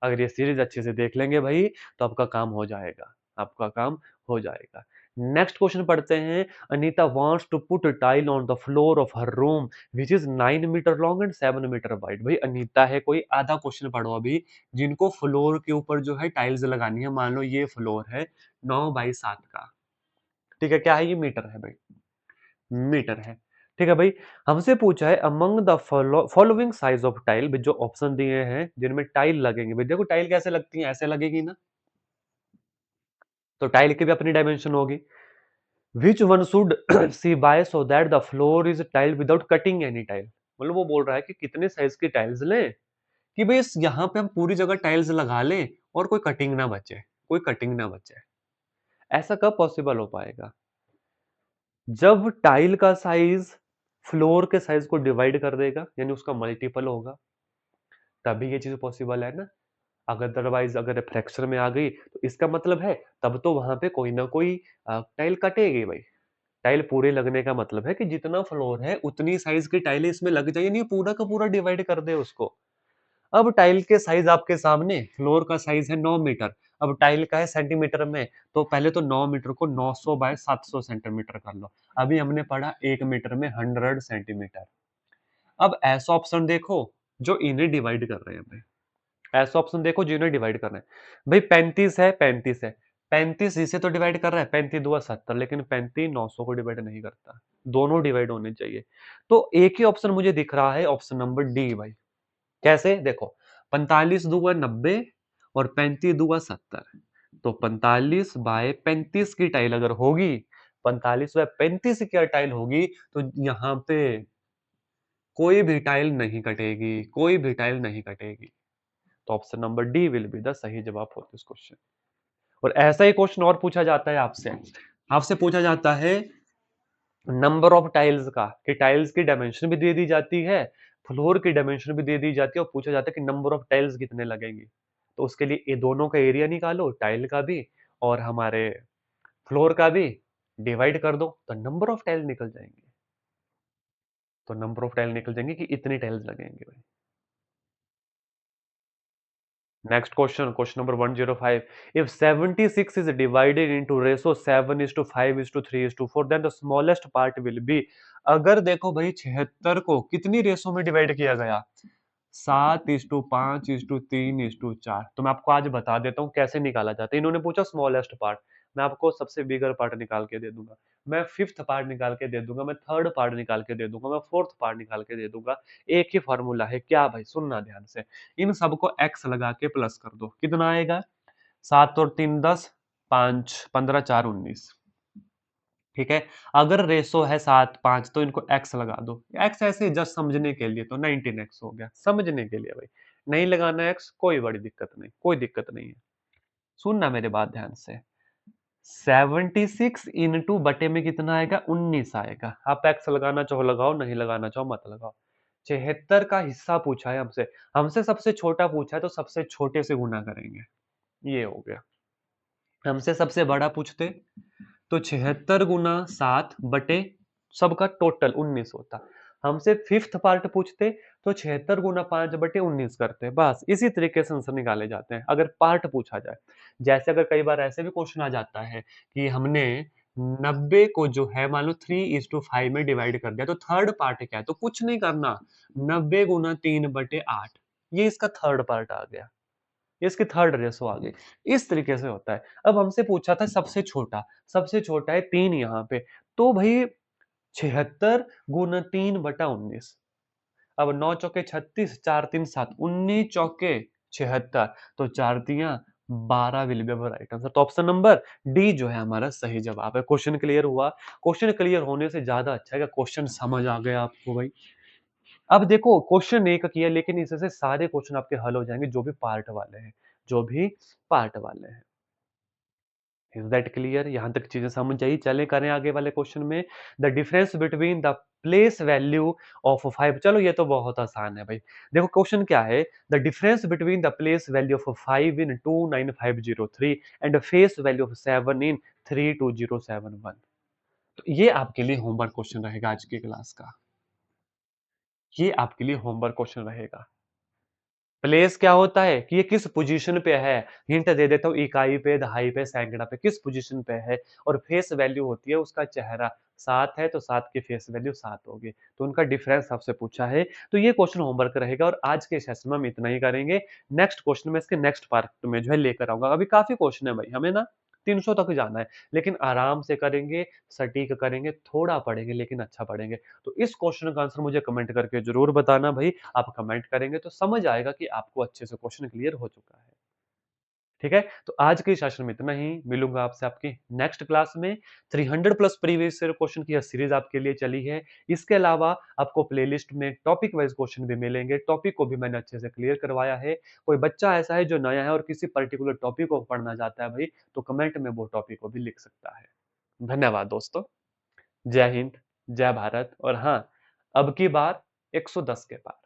S1: अगर ये सीरीज अच्छे से देख लेंगे भाई तो आपका काम हो जाएगा, आपका काम हो जाएगा। नेक्स्ट क्वेश्चन पढ़ते हैं। Anita wants to put tile on the floor of her room which is 9 metre long and 7 metre wide. भाई अनीता है कोई, आधा क्वेश्चन पढ़ो अभी, जिनको फ्लोर के ऊपर जो है टाइल्स लगानी है। मान लो ये फ्लोर है 9 बाई 7 का, ठीक है, क्या है ये, मीटर है भाई, मीटर है। ठीक है भाई, हमसे पूछा है among the following size of tile, जो ऑप्शन दिए हैं जिनमें टाइल लगेंगे। भाई देखो टाइल कैसे लगती है, ऐसे लगेगी ना, तो टाइल की भी अपनी डायमेंशन होगी। Which one should she buy so that the floor is tile without cutting any tile. मतलब वो बोल रहा है कि कितने साइज की टाइल्स लें कि भाई यहाँ पे हम पूरी जगह टाइल्स लगा लें और कोई कटिंग ना बचे, कोई कटिंग ना बचे। ऐसा कब पॉसिबल हो पाएगा, जब टाइल का साइज फ्लोर के साइज को डिवाइड कर देगा, यानी उसका मल्टीपल होगा, तभी ये चीज पॉसिबल है ना। अगर अदरवाइज अगर फ्रैक्शन में आ गई तो इसका मतलब है तब तो वहां पे कोई ना कोई टाइल कटेगी भाई। टाइल पूरे लगने का मतलब है कि जितना फ्लोर है उतनी साइज की टाइलें इसमें लग जाए, नहीं पूरा का पूरा डिवाइड कर दे उसको। अब टाइल के साइज आपके सामने, फ्लोर का साइज है 9 मीटर, अब टाइल का है सेंटीमीटर में, तो पहले तो 9 मीटर को 900 बाय 700 सेंटीमीटर कर लो। अभी हमने पढ़ा 1 मीटर में 100 सेंटीमीटर। अब ऐसा ऑप्शन देखो जो इन्हें डिवाइड कर रहे हैं भाई, ऐसा ऑप्शन देखो जो इन्हें डिवाइड कर रहे हैं। भाई 35 है, 35 है, 35 इसे तो डिवाइड कर रहा है, 35 दुआ 70, लेकिन 35 900 को डिवाइड नहीं करता। दोनों डिवाइड होने चाहिए। तो एक ही ऑप्शन मुझे दिख रहा है, ऑप्शन नंबर डी भाई। कैसे देखो, 45 दूगा 90 और 35 दूगा 70, तो 45 बाय 35 की टाइल अगर होगी, 45 बाय 35 की क्या टाइल होगी, तो यहाँ पे कोई भी टाइल नहीं कटेगी, कोई भी टाइल नहीं कटेगी। तो option number D will be the सही जवाब फॉर दिस क्वेश्चन। और ऐसा ही क्वेश्चन और पूछा जाता है आपसे, आपसे पूछा जाता है नंबर ऑफ टाइल्स का, कि टाइल्स की डायमेंशन भी दे दी जाती है, फ्लोर की डायमेंशन भी दे दी जाती है, और पूछा जाता है कि नंबर ऑफ टाइल्स कितने लगेंगे। तो उसके लिए ये दोनों का एरिया निकालो, टाइल का भी और हमारे फ्लोर का भी, डिवाइड कर दो तो नंबर ऑफ टाइल निकल जाएंगे। तो नंबर ऑफ टाइल निकल जाएंगे कि इतनी टाइल्स लगेंगे भाई। Next question, question number 105. If 76 is divided into ratio 7 is to 5 is to 3 is to 4, then the smallest part will be। अगर देखो भाई 76 को कितनी रेशो में डिवाइड किया गया, 7:5:3:4। तो मैं आपको आज बता देता हूँ कैसे निकाला जाता है। इन्होंने पूछा स्मॉलेस्ट पार्ट, मैं आपको सबसे बिगर पार्ट निकाल के दे दूंगा, मैं फिफ्थ पार्ट निकाल के दे दूंगा, मैं थर्ड पार्ट निकाल के दे दूंगा, मैं फोर्थ पार्ट निकाल के दे दूंगा। एक ही फॉर्मूला है, क्या भाई, सुनना ध्यान से। इन सबको एक्स लगा के प्लस कर दो, कितना आएगा, 7 और 3 10, 5 15 4 19। ठीक है, अगर रेशो है 7:5 तो इनको x लगा दो, x ऐसे जस्ट समझने के लिए, तो 19x हो गया, समझने के लिए भाई। नहीं लगाना x, कोई बड़ी दिक्कत नहीं, कोई दिक्कत नहीं है। सुनना मेरे बात ध्यान से, 76 इंटू बटे में कितना आएगा, 19 आएगा। आप एक्स लगाना चाहो लगाओ, नहीं लगाना चाहो मत लगाओ। 76 का हिस्सा पूछा है हमसे, हमसे सबसे छोटा पूछा है तो सबसे छोटे से गुना करेंगे, ये हो गया। हमसे सबसे बड़ा पूछते तो 76 गुना 7 बटे सबका टोटल 19 होता। हमसे फिफ्थ पार्ट पूछते तो 76 गुना 5 बटे 19 करते। बस इसी तरीके से आंसर निकाले जाते हैं अगर पार्ट पूछा जाए। जैसे अगर कई बार ऐसे भी क्वेश्चन आ जाता है कि हमने 90 को जो है मान लो 3:5 में डिवाइड कर दिया, तो थर्ड पार्ट क्या है, तो कुछ नहीं करना, 90 गुना 3/8, ये इसका थर्ड पार्ट आ गया, इसकी थर्ड रेशो आ गई। इस तरीके से होता है। अब हमसे पूछा था सबसे छोटा है 3 यहाँ पे, तो भाई 76 गुना 3/19। अब 9 चौके 36, 4 3 7, 19 चौके 76, तो 4 तियां 12 विल बी राइट आंसर। तो ऑप्शन नंबर डी जो है हमारा सही जवाब है। क्वेश्चन क्लियर हुआ। क्वेश्चन क्लियर होने से ज्यादा अच्छा है कि क्वेश्चन समझ आ गया आपको भाई। अब देखो क्वेश्चन एक किया, लेकिन इससे सारे क्वेश्चन आपके हल हो जाएंगे जो भी पार्ट वाले हैं, जो भी पार्ट वाले हैं। इज दैट क्लियर, यहां तक चीजें समझ आई। चले करें आगे वाले क्वेश्चन में। The difference between the place value of 5, चलो ये तो बहुत आसान है भाई। देखो क्वेश्चन क्या है, the difference between the place value of 5 in 29503 and face value of 7 इन 32071। तो ये आपके लिए होमवर्क क्वेश्चन रहेगा आज की क्लास का, ये आपके लिए होमवर्क क्वेश्चन रहेगा। प्लेस क्या होता है कि ये किस पोजीशन पे है, हिंट दे देता हूँ, इकाई पे, दहाई पे, सैकड़ा पे, किस पोजीशन पे है। और फेस वैल्यू होती है उसका चेहरा, 7 है तो 7 की फेस वैल्यू 7 होगी, तो उनका डिफरेंस आपसे पूछा है। तो ये क्वेश्चन होमवर्क रहेगा और आज के सेशन में हम इतना ही करेंगे। नेक्स्ट क्वेश्चन में इसके नेक्स्ट पार्ट में जो है लेकर आऊंगा। अभी काफी क्वेश्चन है भाई, हमें ना 300 तक जाना है, लेकिन आराम से करेंगे, सटीक करेंगे, थोड़ा पढ़ेंगे लेकिन अच्छा पढ़ेंगे। तो इस क्वेश्चन का आंसर मुझे कमेंट करके जरूर बताना भाई। आप कमेंट करेंगे तो समझ आएगा कि आपको अच्छे से क्वेश्चन क्लियर हो चुका है। ठीक है, तो आज के सेशन में इतना ही। मिलूंगा आपसे आपकी नेक्स्ट क्लास में। 300 प्लस प्रीवियस ईयर क्वेश्चन की यह सीरीज आपके लिए चली है। इसके अलावा आपको प्लेलिस्ट में टॉपिक वाइज क्वेश्चन भी मिलेंगे, टॉपिक को भी मैंने अच्छे से क्लियर करवाया है। कोई बच्चा ऐसा है जो नया है और किसी पर्टिकुलर टॉपिक को पढ़ना चाहता है भाई, तो कमेंट में वो टॉपिक को भी लिख सकता है। धन्यवाद दोस्तों। जय हिंद, जय भारत, और हाँ, अब की बार 110 के पार।